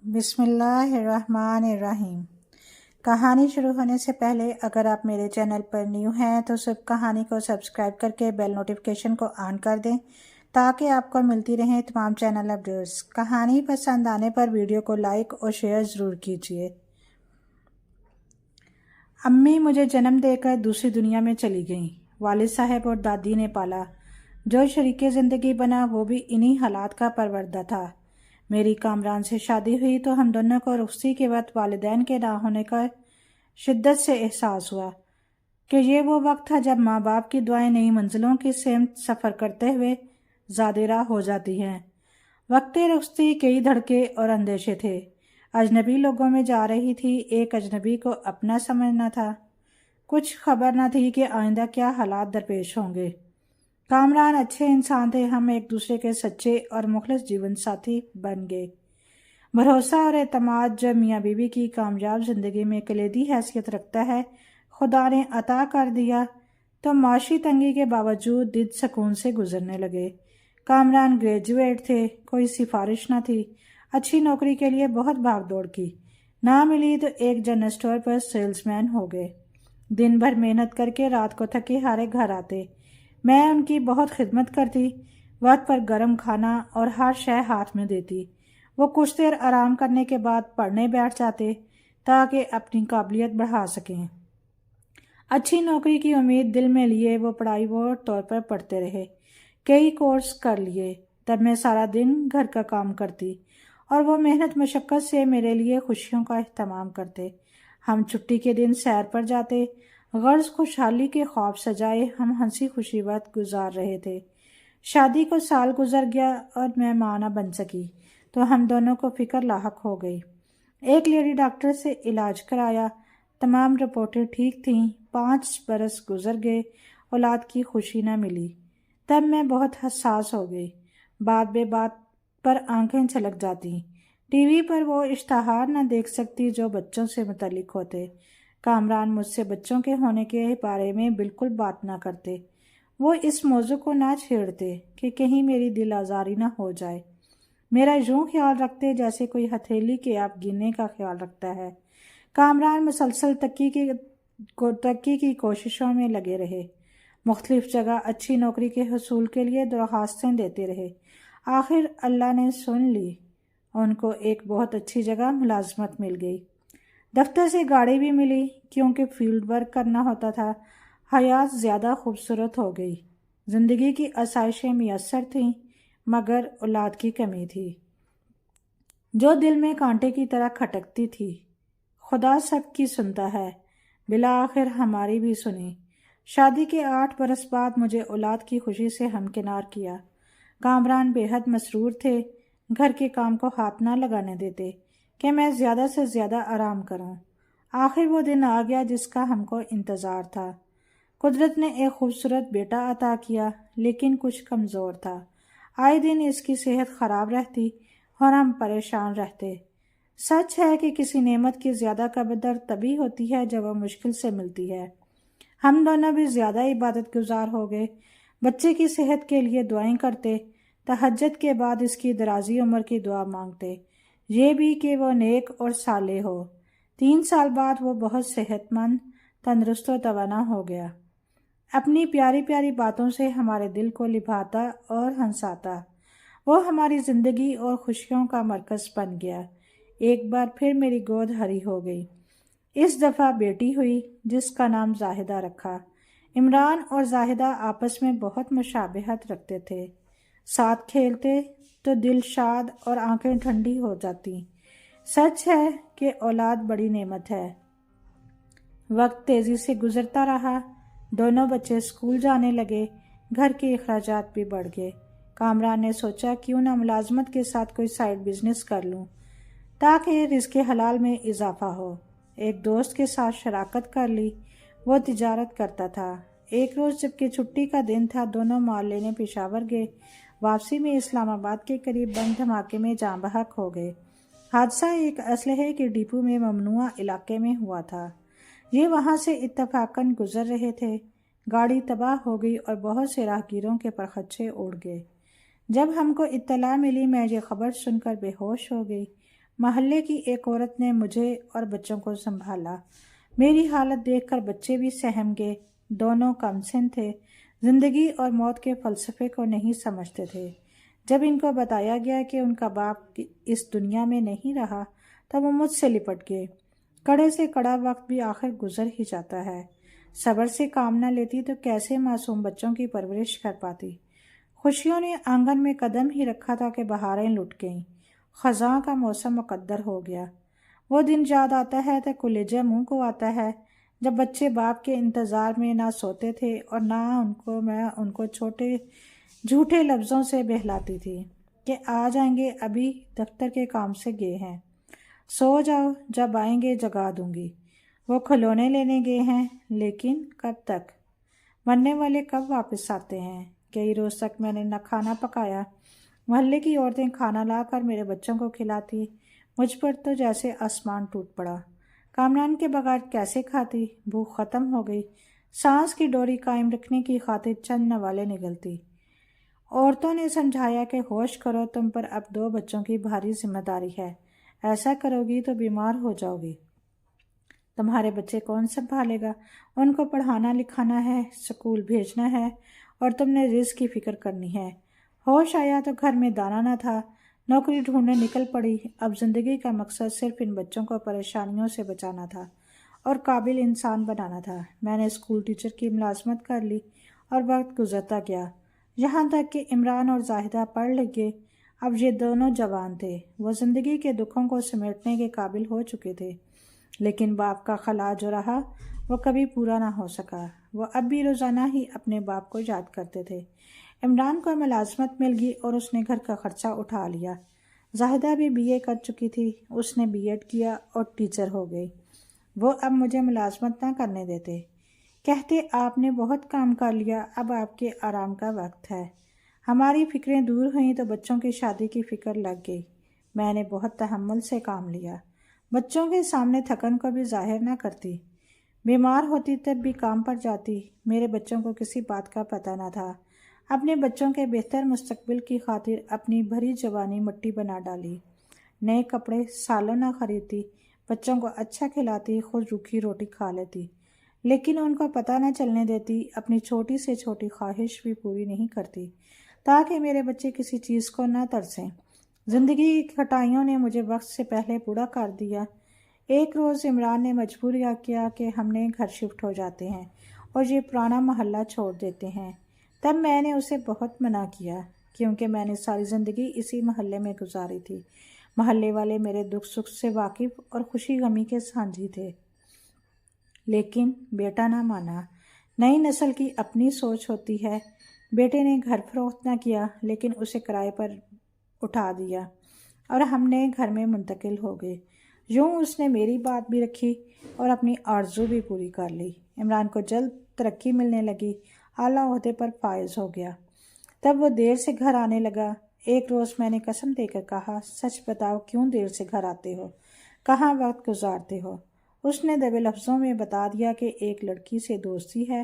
بسم اللہ الرحمن الرحیم۔ کہانی شروع ہونے سے پہلے اگر آپ میرے چینل پر نیو ہیں تو صرف کہانی کو سبسکرائب کر کے بیل نوٹیفیکیشن کو آن کر دیں تاکہ آپ کو ملتی رہیں تمام چینل اپڈیٹس۔ کہانی پسند آنے پر ویڈیو کو لائک اور شیئر ضرور کیجیے۔ امی مجھے جنم دے کر دوسری دنیا میں چلی گئیں۔ والد صاحب اور دادی نے پالا۔ جو شریک زندگی بنا وہ بھی انہی حالات کا پروردہ تھا۔ میری کامران سے شادی ہوئی تو ہم دونوں کو رخصتی کے وقت والدین کے نہ ہونے کا شدت سے احساس ہوا کہ یہ وہ وقت تھا جب ماں باپ کی دعائیں نئی منزلوں کی سمت سفر کرتے ہوئے زاد راہ ہو جاتی ہیں۔ وقت رخصتی کئی دھڑکے اور اندیشے تھے۔ اجنبی لوگوں میں جا رہی تھی، ایک اجنبی کو اپنا سمجھنا تھا۔ کچھ خبر نہ تھی کہ آئندہ کیا حالات درپیش ہوں گے۔ کامران اچھے انسان تھے، ہم ایک دوسرے کے سچے اور مخلص جیون ساتھی بن گئے۔ بھروسہ اور اعتماد جو میاں بیوی کی کامیاب زندگی میں کلیدی حیثیت رکھتا ہے، خدا نے عطا کر دیا تو معاشی تنگی کے باوجود دل سکون سے گزرنے لگے۔ کامران گریجویٹ تھے، کوئی سفارش نہ تھی، اچھی نوکری کے لیے بہت بھاگ دوڑ کی، نہ ملی تو ایک جنرل اسٹور پر سیلز مین ہو گئے۔ دن بھر محنت کر کے رات کو تھکے ہارے گھر آتے۔ میں ان کی بہت خدمت کرتی، وقت پر گرم کھانا اور ہر شے ہاتھ میں دیتی۔ وہ کچھ دیر آرام کرنے کے بعد پڑھنے بیٹھ جاتے تاکہ اپنی قابلیت بڑھا سکیں۔ اچھی نوکری کی امید دل میں لیے وہ پرائیویٹ طور پر پڑھتے رہے، کئی کورس کر لیے۔ تب میں سارا دن گھر کا کام کرتی اور وہ محنت مشقت سے میرے لیے خوشیوں کا اہتمام کرتے۔ ہم چھٹی کے دن سیر پر جاتے، غرض خوشحالی کے خواب سجائے ہم ہنسی خوشی وقت گزار رہے تھے۔ شادی کو سال گزر گیا اور میں ماں نہ بن سکی تو ہم دونوں کو فکر لاحق ہو گئی۔ ایک لیڈی ڈاکٹر سے علاج کرایا، تمام رپورٹیں ٹھیک تھیں۔ 5 برس گزر گئے، اولاد کی خوشی نہ ملی۔ تب میں بہت حساس ہو گئی، بات بے بات پر آنکھیں چھلک جاتی۔ ٹی وی پر وہ اشتہار نہ دیکھ سکتی جو بچوں سے متعلق ہوتے۔ کامران مجھ سے بچوں کے ہونے کے بارے میں بالکل بات نہ کرتے۔ وہ اس موضوع کو نہ چھیڑتے کہ کہیں میری دل آزاری نہ ہو جائے۔ میرا یوں خیال رکھتے جیسے کوئی ہتھیلی کے آپ گننے کا خیال رکھتا ہے۔ کامران مسلسل ترقی کی کوششوں میں لگے رہے، مختلف جگہ اچھی نوکری کے حصول کے لیے درخواستیں دیتے رہے۔ آخر اللہ نے سن لی، ان کو ایک بہت اچھی جگہ ملازمت مل گئی۔ دفتر سے گاڑی بھی ملی کیونکہ فیلڈ ورک کرنا ہوتا تھا۔ حیات زیادہ خوبصورت ہو گئی، زندگی کی آسائشیں میسر تھیں، مگر اولاد کی کمی تھی جو دل میں کانٹے کی طرح کھٹکتی تھی۔ خدا سب کی سنتا ہے، بالآخر ہماری بھی سنی۔ شادی کے 8 برس بعد مجھے اولاد کی خوشی سے ہمکنار کیا۔ کامران بے حد مسرور تھے، گھر کے کام کو ہاتھ نہ لگانے دیتے کہ میں زیادہ سے زیادہ آرام کروں۔ آخر وہ دن آ گیا جس کا ہم کو انتظار تھا۔ قدرت نے ایک خوبصورت بیٹا عطا کیا، لیکن کچھ کمزور تھا۔ آئے دن اس کی صحت خراب رہتی اور ہم پریشان رہتے۔ سچ ہے کہ کسی نعمت کی زیادہ قدر تبھی ہوتی ہے جب وہ مشکل سے ملتی ہے۔ ہم دونوں بھی زیادہ عبادت گزار ہو گئے، بچے کی صحت کے لیے دعائیں کرتے، تہجد کے بعد اس کی درازی عمر کی دعا مانگتے، یہ بھی کہ وہ نیک اور صالح ہو۔ 3 سال بعد وہ بہت صحت مند، تندرست و توانا ہو گیا۔ اپنی پیاری پیاری باتوں سے ہمارے دل کو لبھاتا اور ہنساتا۔ وہ ہماری زندگی اور خوشیوں کا مرکز بن گیا۔ ایک بار پھر میری گود ہری ہو گئی۔ اس دفعہ بیٹی ہوئی جس کا نام زاہدہ رکھا۔ عمران اور زاہدہ آپس میں بہت مشابہت رکھتے تھے، ساتھ کھیلتے تو دل شاد اور آنکھیں ٹھنڈی ہو جاتی۔ سچ ہے کہ اولاد بڑی نعمت ہے۔ وقت تیزی سے گزرتا رہا، دونوں بچے اسکول جانے لگے، گھر کے اخراجات بھی بڑھ گئے۔ کامران نے سوچا کیوں نہ ملازمت کے ساتھ کوئی سائیڈ بزنس کر لوں تاکہ رزق حلال میں اضافہ ہو۔ ایک دوست کے ساتھ شراکت کر لی، وہ تجارت کرتا تھا۔ ایک روز جبکہ چھٹی کا دن تھا، دونوں مال لینے پشاور گئے۔ واپسی میں اسلام آباد کے قریب بم دھماکے میں جاں بحق ہو گئے۔ حادثہ ایک اسلحے کے ڈپو میں ممنوعہ علاقے میں ہوا تھا۔ یہ وہاں سے اتفاقاً گزر رہے تھے۔ گاڑی تباہ ہو گئی اور بہت سے راہگیروں کے پرخچے اڑ گئے۔ جب ہم کو اطلاع ملی میں یہ خبر سن کر بے ہوش ہو گئی۔ محلے کی ایک عورت نے مجھے اور بچوں کو سنبھالا۔ میری حالت دیکھ کر بچے بھی سہم گئے۔ دونوں کمسن تھے، زندگی اور موت کے فلسفے کو نہیں سمجھتے تھے۔ جب ان کو بتایا گیا کہ ان کا باپ اس دنیا میں نہیں رہا تب وہ مجھ سے لپٹ گئے۔ کڑے سے کڑا وقت بھی آخر گزر ہی جاتا ہے۔ صبر سے کام نہ لیتی تو کیسے معصوم بچوں کی پرورش کر پاتی۔ خوشیوں نے آنگن میں قدم ہی رکھا تھا کہ بہاریں لٹ گئیں۔ خزاں کا موسم مقدر ہو گیا۔ وہ دن یاد آتا ہے تو کلیجہ منہ کو آتا ہے جب بچے باپ کے انتظار میں نہ سوتے تھے اور نہ میں ان کو جھوٹے لفظوں سے بہلاتی تھی کہ آ جائیں گے، ابھی دفتر کے کام سے گئے ہیں، سو جاؤ، جب آئیں گے جگا دوں گی۔ وہ کھلونے لینے گئے ہیں، لیکن کب تک؟ مرنے والے کب واپس آتے ہیں؟ کئی روز تک میں نے نہ کھانا پکایا۔ محلے کی عورتیں کھانا لا کر میرے بچوں کو کھلاتی۔ مجھ پر تو جیسے آسمان ٹوٹ پڑا۔ کامران کے بغیر کیسے کھاتی؟ بھوک ختم ہو گئی۔ سانس کی ڈوری قائم رکھنے کی خاطر چند نوالے نگلتی۔ عورتوں نے سمجھایا کہ ہوش کرو، تم پر اب 2 بچوں کی بھاری ذمہ داری ہے، ایسا کرو گی تو بیمار ہو جاؤ گی۔ تمہارے بچے کون سنبھالے گا؟ ان کو پڑھانا لکھانا ہے، اسکول بھیجنا ہے، اور تم نے رزق کی فکر کرنی ہے۔ ہوش آیا تو گھر میں دانا نہ تھا۔ نوکری ڈھونڈنے نکل پڑی۔ اب زندگی کا مقصد صرف ان بچوں کو پریشانیوں سے بچانا تھا اور قابل انسان بنانا تھا۔ میں نے اسکول ٹیچر کی ملازمت کر لی اور وقت گزرتا گیا، یہاں تک کہ عمران اور زاہدہ پڑھ لکھ گئے۔ اب یہ دونوں جوان تھے، وہ زندگی کے دکھوں کو سمیٹنے کے قابل ہو چکے تھے، لیکن باپ کا خلا جو رہا وہ کبھی پورا نہ ہو سکا۔ وہ اب بھی روزانہ ہی اپنے باپ کو یاد کرتے تھے۔ عمران کو ملازمت مل گئی اور اس نے گھر کا خرچہ اٹھا لیا۔ زاہدہ بھی BA کر چکی تھی، اس نے B.Ed کیا اور ٹیچر ہو گئی۔ وہ اب مجھے ملازمت نہ کرنے دیتے، کہتے آپ نے بہت کام کر لیا، اب آپ کے آرام کا وقت ہے۔ ہماری فکریں دور ہوئیں تو بچوں کی شادی کی فکر لگ گئی۔ میں نے بہت تحمل سے کام لیا، بچوں کے سامنے تھکن کو بھی ظاہر نہ کرتی۔ بیمار ہوتی تب بھی کام پر جاتی۔ میرے بچوں کو کسی بات کا پتہ نہ تھا۔ اپنے بچوں کے بہتر مستقبل کی خاطر اپنی بھری جوانی مٹی بنا ڈالی۔ نئے کپڑے سالوں نہ خریدتی، بچوں کو اچھا کھلاتی، خود روکھی روٹی کھا لیتی، لیکن ان کو پتہ نہ چلنے دیتی۔ اپنی چھوٹی سے چھوٹی خواہش بھی پوری نہیں کرتی تاکہ میرے بچے کسی چیز کو نہ ترسیں۔ زندگی کی کھٹائیوں نے مجھے وقت سے پہلے بوڑھا کر دیا۔ ایک روز عمران نے مجبور کیا کہ ہم نے گھر شفٹ ہو جاتے ہیں اور یہ پرانا محلہ چھوڑ دیتے ہیں۔ تب میں نے اسے بہت منع کیا، کیونکہ میں نے ساری زندگی اسی محلے میں گزاری تھی۔ محلے والے میرے دکھ سکھ سے واقف اور خوشی غمی کے سانجھی تھے، لیکن بیٹا نہ مانا۔ نئی نسل کی اپنی سوچ ہوتی ہے۔ بیٹے نے گھر فروخت نہ کیا، لیکن اسے کرائے پر اٹھا دیا اور ہم نئے گھر میں منتقل ہو گئے۔ یوں اس نے میری بات بھی رکھی اور اپنی آرزو بھی پوری کر لی۔ عمران کو جلد ترقی ملنے لگی، اعلیٰ عہدے پر فائز ہو گیا۔ تب وہ دیر سے گھر آنے لگا۔ ایک روز میں نے قسم دے کر کہا، سچ بتاؤ کیوں دیر سے گھر آتے ہو، کہاں وقت گزارتے ہو؟ اس نے دبے لفظوں میں بتا دیا کہ ایک لڑکی سے دوستی ہے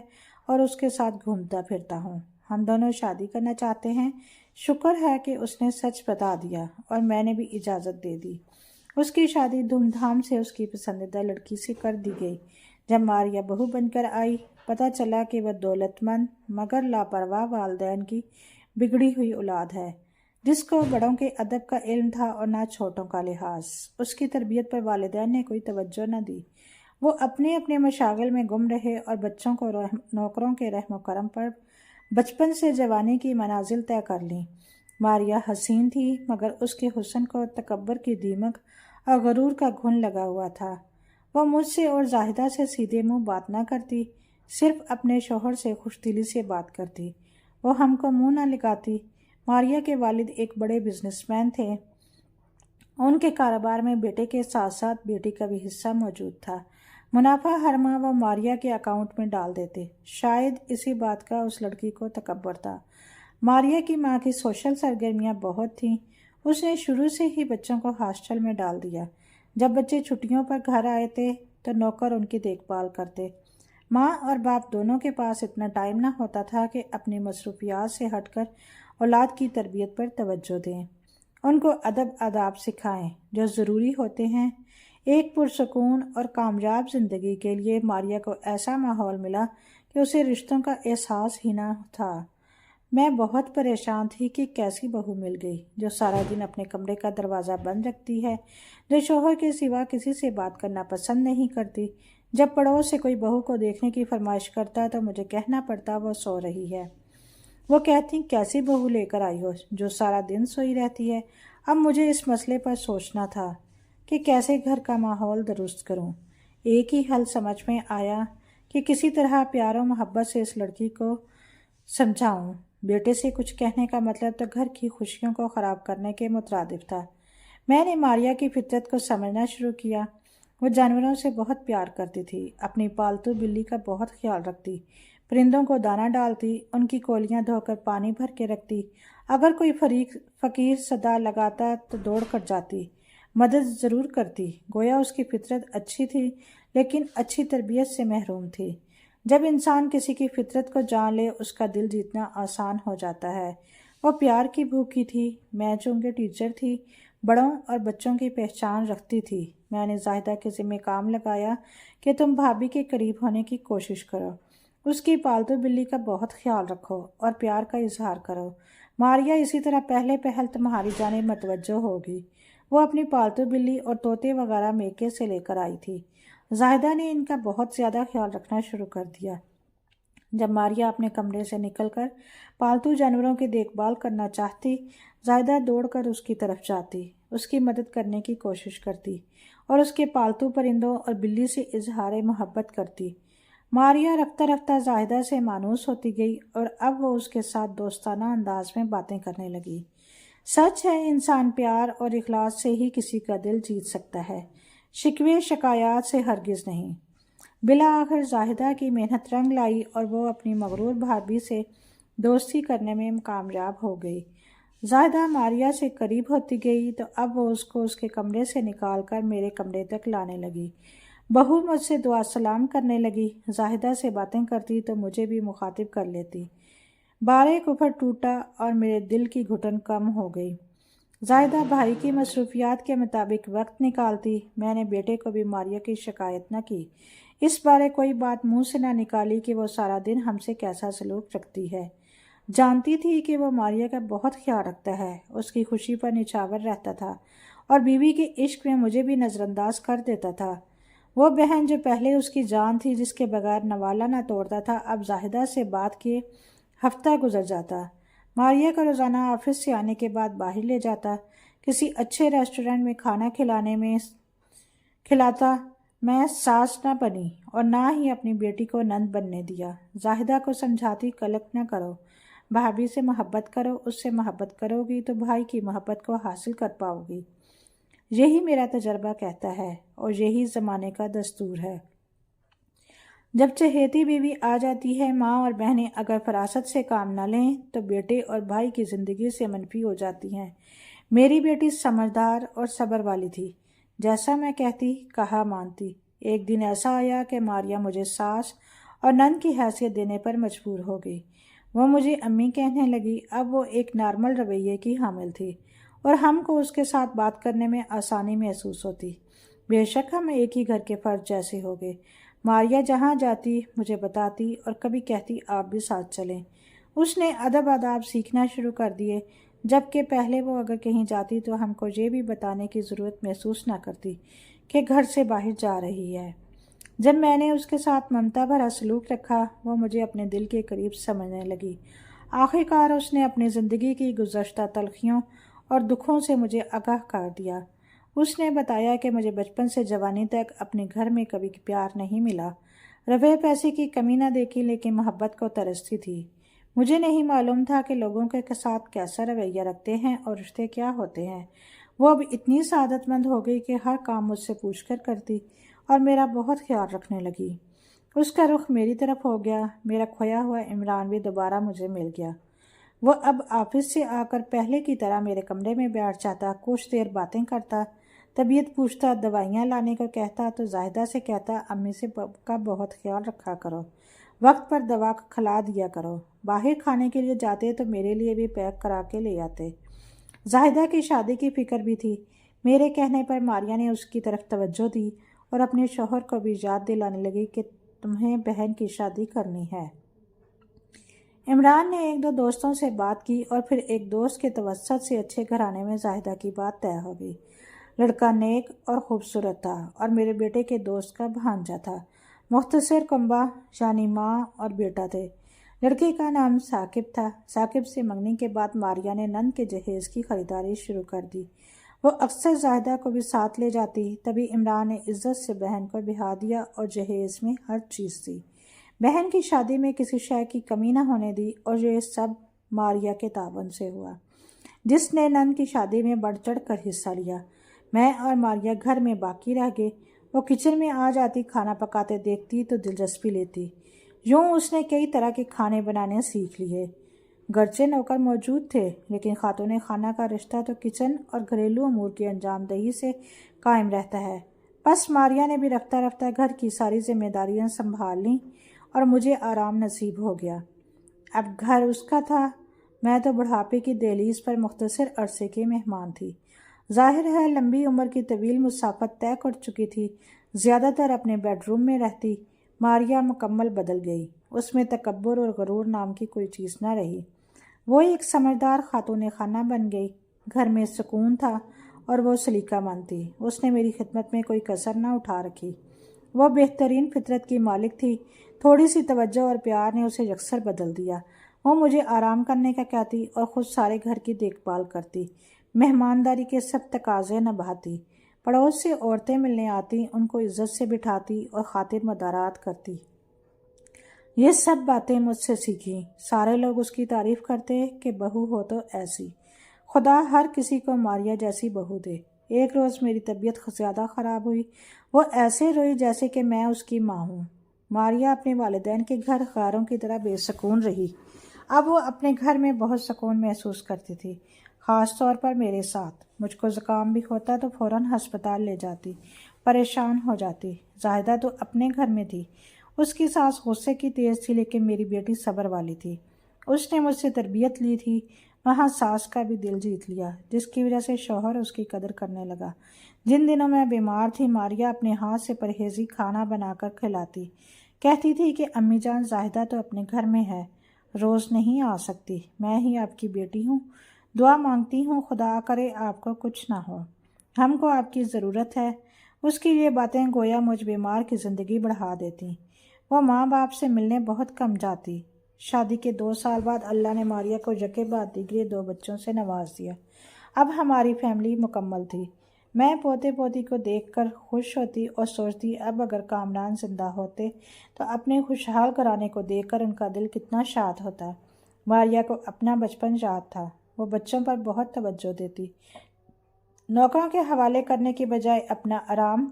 اور اس کے ساتھ گھومتا پھرتا ہوں، ہم دونوں شادی کرنا چاہتے ہیں۔ شکر ہے کہ اس نے سچ بتا دیا اور میں نے بھی اجازت دے دی۔ اس کی شادی دھوم دھام سے اس کی پسندیدہ لڑکی سے کر دی گئی۔ جب ماریہ بہو بن کر آئی، پتہ چلا کہ وہ دولت مند مگر لاپرواہ والدین کی بگڑی ہوئی اولاد ہے، جس کو بڑوں کے ادب کا علم تھا اور نہ چھوٹوں کا لحاظ۔ اس کی تربیت پر والدین نے کوئی توجہ نہ دی۔ وہ اپنے اپنے مشاغل میں گم رہے اور بچوں کو نوکروں کے رحم و کرم پر بچپن سے جوانی کی منازل طے کر لیں۔ ماریہ حسین تھی، مگر اس کے حسن کو تکبر کی دیمک اور غرور کا گھن لگا ہوا تھا۔ وہ مجھ سے اور زاہدہ سے سیدھے منہ بات نہ کرتی، صرف اپنے شوہر سے خوش دلی سے بات کرتی۔ وہ ہم کو منہ نہ لگاتی۔ ماریہ کے والد ایک بڑے بزنس مین تھے۔ ان کے کاروبار میں بیٹے کے ساتھ ساتھ بیٹی کا بھی حصہ موجود تھا۔ منافع ہر ماہ وہ ماریہ کے اکاؤنٹ میں ڈال دیتے۔ شاید اسی بات کا اس لڑکی کو تکبر تھا۔ ماریہ کی ماں کی سوشل سرگرمیاں بہت تھیں۔ اس نے شروع سے ہی بچوں کو ہاسٹل میں ڈال دیا۔ جب بچے چھٹیوں پر گھر آئے تھے تو نوکر ان کی دیکھ بھال کرتے۔ ماں اور باپ دونوں کے پاس اتنا ٹائم نہ ہوتا تھا کہ اپنی مصروفیات سے ہٹ کر اولاد کی تربیت پر توجہ دیں۔ ان کو ادب آداب سکھائیں جو ضروری ہوتے ہیں۔ ایک پرسکون اور کامیاب زندگی کے لیے ماریا کو ایسا ماحول ملا کہ اسے رشتوں کا احساس ہی نہ تھا۔ میں بہت پریشان تھی کہ کیسی بہو مل گئی جو سارا دن اپنے کمرے کا دروازہ بند رکھتی ہے، جو شوہر کے سوا کسی سے بات کرنا پسند نہیں کرتی۔ جب پڑوس سے کوئی بہو کو دیکھنے کی فرمائش کرتا تو مجھے کہنا پڑتا وہ سو رہی ہے۔ وہ کہتی کیسی بہو لے کر آئی ہو جو سارا دن سوئی رہتی ہے۔ اب مجھے اس مسئلے پر سوچنا تھا کہ کیسے گھر کا ماحول درست کروں۔ ایک ہی حل سمجھ میں آیا کہ کسی طرح پیار و محبت سے اس لڑکی کو سمجھاؤں۔ بیٹے سے کچھ کہنے کا مطلب تو گھر کی خوشیوں کو خراب کرنے کے مترادف تھا۔ میں نے ماریا کی فطرت کو سمجھنا شروع کیا۔ وہ جانوروں سے بہت پیار کرتی تھی، اپنی پالتو بلی کا بہت خیال رکھتی، پرندوں کو دانہ ڈالتی، ان کی کولیاں دھو کر پانی بھر کے رکھتی، اگر کوئی فقیر صدا لگاتا تو دوڑ کر جاتی، مدد ضرور کرتی۔ گویا اس کی فطرت اچھی تھی لیکن اچھی تربیت سے محروم تھی۔ جب انسان کسی کی فطرت کو جان لے اس کا دل جیتنا آسان ہو جاتا ہے۔ وہ پیار کی بھوکی تھی۔ میں چونکہ ٹیچر تھی، بڑوں اور بچوں کی پہچان رکھتی تھی۔ میں نے زاہدہ کے ذمہ کام لگایا کہ تم بھابھی کے قریب ہونے کی کوشش کرو، اس کی پالتو بلی کا بہت خیال رکھو اور پیار کا اظہار کرو۔ ماریا اسی طرح پہلے پہل تمہاری جانب متوجہ ہوگی۔ وہ اپنی پالتو بلی اور طوطے وغیرہ میکے سے لے کر آئی تھی۔ زاہدہ نے ان کا بہت زیادہ خیال رکھنا شروع کر دیا۔ جب ماریا اپنے کمرے سے نکل کر پالتو جانوروں کی دیکھ بھال کرنا چاہتی، زاہدہ دوڑ کر اس کی طرف جاتی، اس کی مدد کرنے کی کوشش کرتی اور اس کے پالتو پرندوں اور بلی سے اظہار محبت کرتی۔ ماریا رفتہ رفتہ زاہدہ سے مانوس ہوتی گئی اور اب وہ اس کے ساتھ دوستانہ انداز میں باتیں کرنے لگی۔ سچ ہے، انسان پیار اور اخلاص سے ہی کسی کا دل جیت سکتا ہے، شکوے شکایات سے ہرگز نہیں۔ بالآخر زاہدہ کی محنت رنگ لائی اور وہ اپنی مغرور بھابھی سے دوستی کرنے میں کامیاب ہو گئی۔ زاہدہ ماریا سے قریب ہوتی گئی تو اب وہ اس کو اس کے کمرے سے نکال کر میرے کمرے تک لانے لگی۔ بہو مجھ سے دعا سلام کرنے لگی، زاہدہ سے باتیں کرتی تو مجھے بھی مخاطب کر لیتی۔ بارے کفر ٹوٹا اور میرے دل کی گھٹن کم ہو گئی۔ زاہدہ بھائی کی مصروفیات کے مطابق وقت نکالتی۔ میں نے بیٹے کو بھی ماریا کی شکایت نہ کی، اس بارے کوئی بات منہ سے نہ نکالی کہ وہ سارا دن ہم سے کیسا سلوک رکھتی ہے۔ جانتی تھی کہ وہ ماریا کا بہت خیال رکھتا ہے، اس کی خوشی پر نچھاور رہتا تھا اور بیوی کے عشق میں مجھے بھی نظر انداز کر دیتا تھا۔ وہ بہن جو پہلے اس کی جان تھی، جس کے بغیر نوالہ نہ توڑتا تھا، اب زاہدہ سے بات کیے ہفتہ گزر جاتا۔ ماریا کو روزانہ آفس سے آنے کے بعد باہر لے جاتا، کسی اچھے ریسٹورینٹ میں کھانا کھلاتا۔ میں ساس نہ بنی اور نہ ہی اپنی بیٹی کو نند بننے دیا۔ زاہدہ کو سمجھاتی قلق نہ کرو، بھابھی سے محبت کرو، اس سے محبت کرو گی تو بھائی کی محبت کو حاصل کر پاؤ گی۔ یہی میرا تجربہ کہتا ہے اور یہی زمانے کا دستور ہے۔ جب چہیتی بیوی آ جاتی ہے، ماں اور بہنیں اگر فراست سے کام نہ لیں تو بیٹے اور بھائی کی زندگی سے منفی ہو جاتی ہیں۔ میری بیٹی سمجھدار اور صبر والی تھی، جیسا میں کہتی کہا مانتی۔ ایک دن ایسا آیا کہ ماریا مجھے ساس اور نند کی حیثیت دینے پر مجبور ہو گئی۔ وہ مجھے امی کہنے لگی۔ اب وہ ایک نارمل رویے کی حامل تھی اور ہم کو اس کے ساتھ بات کرنے میں آسانی محسوس ہوتی۔ بے شک ہم ایک ہی گھر کے فرد جیسے ہو گئے۔ ماریا جہاں جاتی مجھے بتاتی اور کبھی کہتی آپ بھی ساتھ چلیں۔ اس نے ادب آداب سیکھنا شروع کر دیے، جبکہ پہلے وہ اگر کہیں جاتی تو ہم کو یہ بھی بتانے کی ضرورت محسوس نہ کرتی کہ گھر سے باہر جا رہی ہے۔ جب میں نے اس کے ساتھ ممتا بھرا سلوک رکھا، وہ مجھے اپنے دل کے قریب سمجھنے لگی۔ آخرکار اس نے اپنی زندگی کی گزشتہ تلخیوں اور دکھوں سے مجھے آگاہ کر دیا۔ اس نے بتایا کہ مجھے بچپن سے جوانی تک اپنے گھر میں کبھی پیار نہیں ملا، روپے پیسے کی کمی نہ دیکھی، لیکن محبت کو ترستی تھی۔ مجھے نہیں معلوم تھا کہ لوگوں کے ساتھ کیسا رویہ رکھتے ہیں اور رشتے کیا ہوتے ہیں۔ وہ اب اتنی سعادت مند ہو گئی کہ ہر کام مجھ سے پوچھ کر کرتی اور میرا بہت خیال رکھنے لگی۔ اس کا رخ میری طرف ہو گیا، میرا کھویا ہوا عمران بھی دوبارہ مجھے مل گیا۔ وہ اب آفس سے آ کر پہلے کی طرح میرے کمرے میں بیٹھ جاتا، کچھ دیر باتیں کرتا، طبیعت پوچھتا، دوائیاں لانے کو کہتا تو زاہدہ سے کہتا امی سے کا بہت خیال رکھا کرو، وقت پر دوا کھلا دیا کرو۔ باہر کھانے کے لیے جاتے تو میرے لیے بھی پیک کرا کے لے آتے۔ زاہدہ کی شادی کی فکر بھی تھی۔ میرے کہنے پر ماریہ نے اس کی طرف توجہ دی اور اپنے شوہر کو بھی یاد دلانے لگی کہ تمہیں بہن کی شادی کرنی ہے۔ عمران نے ایک دو دوستوں سے بات کی اور پھر ایک دوست کے توسط سے اچھے گھرانے میں زاہدہ کی بات طے ہو گئی۔ لڑکا نیک اور خوبصورت تھا اور میرے بیٹے کے دوست کا بھانجا تھا۔ مختصر کنبہ یعنی ماں اور بیٹا تھے۔ لڑکے کا نام ثاقب تھا۔ ثاقب سے منگنی کے بعد ماریہ نے نند کے جہیز کی خریداری شروع کر دی۔ وہ اکثر زاہدہ کو بھی ساتھ لے جاتی۔ تبھی عمران نے عزت سے بہن کو بہا دیا اور جہیز میں ہر چیز دی۔ بہن کی شادی میں کسی شے کی کمی نہ ہونے دی اور یہ سب ماریہ کے تعاون سے ہوا، جس نے نند کی شادی میں بڑھ چڑھ کر حصہ لیا۔ میں اور ماریہ گھر میں باقی رہ گئے۔ وہ کچن میں آ جاتی، کھانا پکاتے دیکھتی تو دلچسپی لیتی۔ یوں اس نے کئی طرح کے کھانے بنانے سیکھ لیے۔ گرچہ نوکر موجود تھے لیکن خاتون خانہ کا رشتہ تو کچن اور گھریلو امور کی انجام دہی سے قائم رہتا ہے۔ بس ماریہ نے بھی رفتہ رفتہ گھر کی ساری ذمہ داریاں سنبھال لیں اور مجھے آرام نصیب ہو گیا۔ اب گھر اس کا تھا، میں تو بڑھاپے کی دہلیز پر مختصر عرصے کی مہمان تھی۔ ظاہر ہے لمبی عمر کی طویل مسافت طے کر چکی تھی۔ زیادہ تر اپنے بیڈ روم میں رہتی۔ ماریہ مکمل بدل گئی۔ اس میں تکبر اور غرور نام کی کوئی چیز نہ رہی۔ وہ ایک سمجھدار خاتون خانہ بن گئی۔ گھر میں سکون تھا اور وہ سلیقہ مند تھی۔ اس نے میری خدمت میں کوئی کسر نہ اٹھا رکھی۔ وہ بہترین فطرت کی مالک تھی۔ تھوڑی سی توجہ اور پیار نے اسے یکسر بدل دیا۔ وہ مجھے آرام کرنے کا کہتی اور خود سارے گھر کی دیکھ بھال کرتی، مہمانداری کے سب تقاضے نبھاتی، پڑوس سے عورتیں ملنے آتی ان کو عزت سے بٹھاتی اور خاطر مدارات کرتی۔ یہ سب باتیں مجھ سے سیکھی۔ سارے لوگ اس کی تعریف کرتے کہ بہو ہو تو ایسی۔ خدا ہر کسی کو ماریہ جیسی بہو دے۔ ایک روز میری طبیعت زیادہ خراب ہوئی۔ وہ ایسے روئی جیسے کہ میں اس کی ماں ہوں۔ ماریہ اپنے والدین کے گھر غیروں کی طرح بے سکون رہی۔ اب وہ اپنے گھر میں بہت سکون محسوس کرتی تھی، خاص طور پر میرے ساتھ۔ مجھ کو زکام بھی ہوتا تو فوراً ہسپتال لے جاتی، پریشان ہو جاتی۔ زاہدہ تو اپنے گھر میں تھی۔ اس کی ساس غصے کی تیز تھی لیکن میری بیٹی صبر والی تھی۔ اس نے مجھ سے تربیت لی تھی۔ وہاں ساس کا بھی دل جیت لیا، جس کی وجہ سے شوہر اس کی قدر کرنے لگا۔ جن دنوں میں بیمار تھی ماریہ اپنے ہاتھ سے پرہیزی کھانا بنا کر کھلاتی۔ کہتی تھی کہ امی جان زاہدہ تو اپنے گھر میں ہے، روز نہیں آ سکتی، میں ہی آپ کی بیٹی ہوں، دعا مانگتی ہوں خدا کرے آپ کو کچھ نہ ہو، ہم کو آپ کی ضرورت ہے۔ اس کی یہ باتیں گویا مجھ بیمار کی زندگی بڑھا دیتی۔ وہ ماں باپ سے ملنے بہت کم جاتی۔ شادی کے 2 سال بعد اللہ نے ماریہ کو یکے بعد دیگرے 2 بچوں سے نواز دیا۔ اب ہماری فیملی مکمل تھی۔ میں پوتے پوتی کو دیکھ کر خوش ہوتی اور سوچتی اب اگر کامران زندہ ہوتے تو اپنے خوشحال گھرانے کو دیکھ کر ان کا دل کتنا شاد ہوتا۔ ماریہ کو اپنا بچپن یاد تھا۔ وہ بچوں پر بہت توجہ دیتی، نوکروں کے حوالے کرنے کی بجائے اپنا آرام،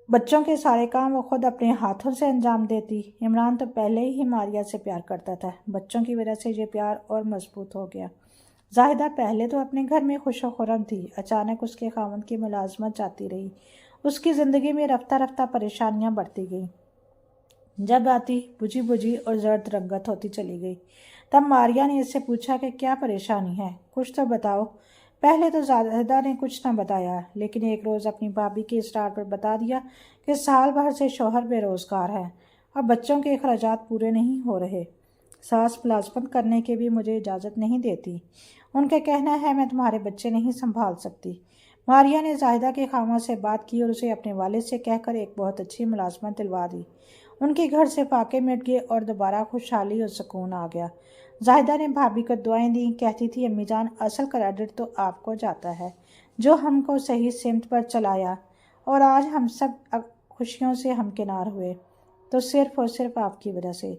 بچوں کے سارے کام وہ خود اپنے ہاتھوں سے انجام دیتی۔ عمران تو پہلے ہی ماریہ سے پیار کرتا تھا، بچوں کی وجہ سے یہ پیار اور مضبوط ہو گیا۔ زاہدہ پہلے تو اپنے گھر میں خوش و خرم تھی، اچانک اس کے خاوند کی ملازمت جاتی رہی۔ اس کی زندگی میں رفتہ رفتہ پریشانیاں بڑھتی گئیں۔ جب آتی بجھی بجھی اور زرد رنگت ہوتی چلی گئی۔ تب ماریہ نے اس سے پوچھا کہ کیا پریشانی ہے، کچھ تو بتاؤ۔ پہلے تو زاہدہ نے کچھ نہ بتایا، لیکن ایک روز اپنی بھابھی کے اصرار پر بتا دیا کہ سال بھر سے شوہر بے روزگار ہے اور بچوں کے اخراجات پورے نہیں ہو رہے۔ ساس ملازمت کرنے کی بھی مجھے اجازت نہیں دیتی۔ ان کا کہنا ہے میں تمہارے بچے نہیں سنبھال سکتی۔ ماریہ نے زاہدہ کے خاوند سے بات کی اور اسے اپنے والد سے کہہ کر ایک بہت اچھی ملازمت دلوا دی۔ ان کے گھر سے فاقے مٹ گئے اور دوبارہ خوشحالی اور سکون آ گیا۔ زاہدہ نے بھابھی کو دعائیں دیں، کہتی تھی امی جان اصل کریڈٹ تو آپ کو جاتا ہے، جو ہم کو صحیح سمت پر چلایا اور آج ہم سب خوشیوں سے ہمکنار ہوئے تو صرف اور صرف آپ کی وجہ سے۔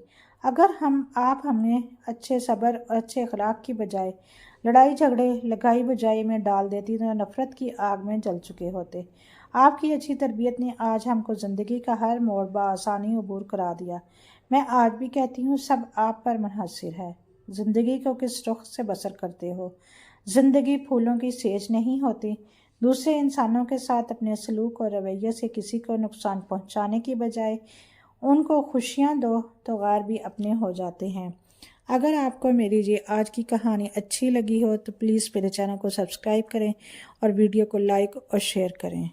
اگر آپ ہمیں اچھے صبر اور اچھے اخلاق کی بجائے لڑائی جھگڑے لگائی بجائی میں ڈال دیتی تو نفرت کی آگ میں جل چکے ہوتے۔ آپ کی اچھی تربیت نے آج ہم کو زندگی کا ہر موڑ بآسانی عبور کرا دیا۔ میں آج بھی کہتی ہوں سب آپ پر منحصر ہے۔ زندگی کو کس رخ سے بسر کرتے ہو؟ زندگی پھولوں کی سیج نہیں ہوتی۔ دوسرے انسانوں کے ساتھ اپنے سلوک اور رویے سے کسی کو نقصان پہنچانے کی بجائے ان کو خوشیاں دو تو غیر بھی اپنے ہو جاتے ہیں۔ اگر آپ کو میری یہ آج کی کہانی اچھی لگی ہو تو پلیز میرے چینل کو سبسکرائب کریں اور ویڈیو کو لائک اور شیئر کریں۔